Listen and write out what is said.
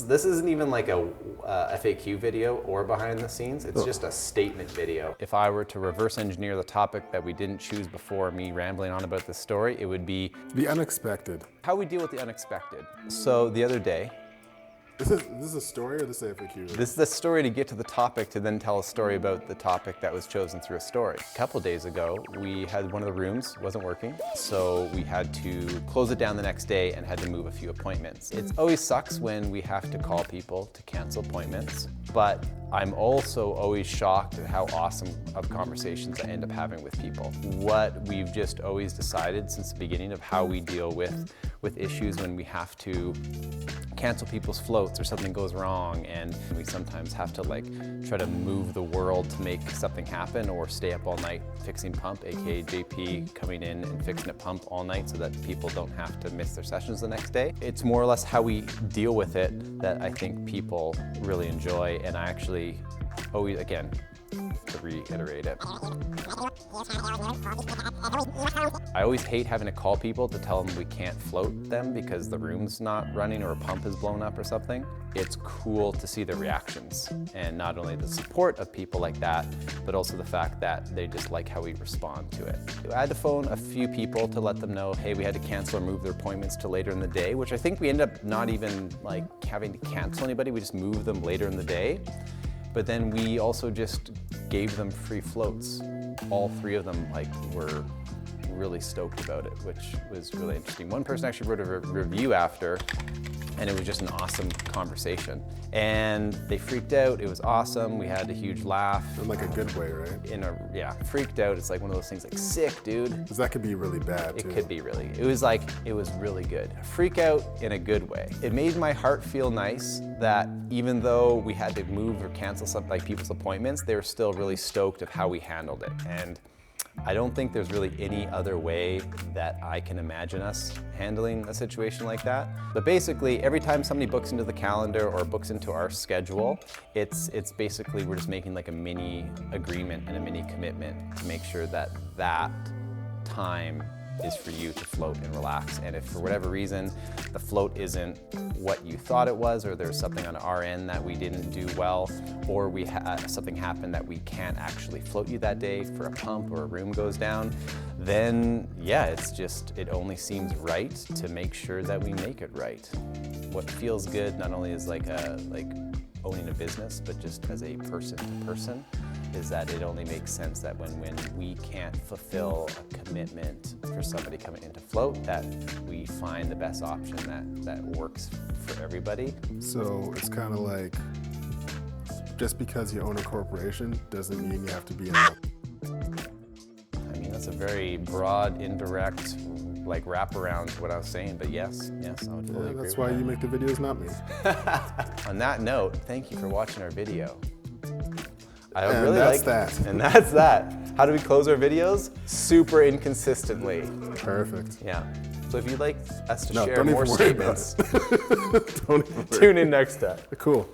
this isn't even like a FAQ video or behind the scenes. It's just a statement video. If I were to reverse engineer the topic that we didn't choose before me rambling on about this story, it would be the unexpected. How we deal with the unexpected. So the other day, This is a story or this is FAQ? this is the story to get to the topic to then tell a story about the topic that was chosen through a story. A couple days ago, we had one of the rooms wasn't working, so we had to close it down the next day and had to move a few appointments. It always sucks when we have to call people to cancel appointments, but I'm also always shocked at how awesome of conversations I end up having with people. What we've just always decided since the beginning of how we deal with issues when we have to cancel people's floats or something goes wrong, and we sometimes have to like try to move the world to make something happen, or stay up all night fixing pump, aka JP coming in and fixing a pump all night so that people don't have to miss their sessions the next day. It's more or less how we deal with it that I think people really enjoy, and I actually always, again, to reiterate it, I always hate having to call people to tell them we can't float them because the room's not running or a pump is blown up or something. It's cool to see their reactions, and not only the support of people like that, but also the fact that they just like how we respond to it. I had to phone a few people to let them know, hey, we had to cancel or move their appointments to later in the day, which I think we ended up not even like having to cancel anybody, we just moved them later in the day. But then we also just gave them free floats. All three of them were really stoked about it, which was really interesting. One person actually wrote a review after, and it was just an awesome conversation. And they freaked out, it was awesome, we had a huge laugh. In like a good way, right? Yeah, freaked out, it's like one of those things like, sick, dude. Because that could be really bad, too. It could be really, it was really good. Freak out in a good way. It made my heart feel nice that even though we had to move or cancel something like people's appointments, they were still really stoked of how we handled it. And I don't think there's really any other way that I can imagine us handling a situation like that. But basically, every time somebody books into the calendar or books into our schedule, it's basically we're just making like a mini agreement and a mini commitment to make sure that that time is for you to float and relax. And if for whatever reason the float isn't what you thought it was, or there's something on our end that we didn't do well, or we had something happen that we can't actually float you that day for a pump or a room goes down, then yeah, it only seems right to make sure that we make it right. What feels good not only is like owning a business, but just as a person to person, is that it only makes sense that when we can't fulfill a commitment for somebody coming into float, that we find the best option that works for everybody. So it's kind of like, just because you own a corporation doesn't mean you have to be in a... I mean, that's a very broad, indirect, like wraparound to what I was saying, but yes, I would fully agree with That's why you make the videos, not me. On that note, thank you for watching our video. And that's that. And that's that. How do we close our videos? Super inconsistently. Perfect. Yeah. So if you'd like us to share don't more even worry about statements, it. Don't even worry. tune in next time. Cool.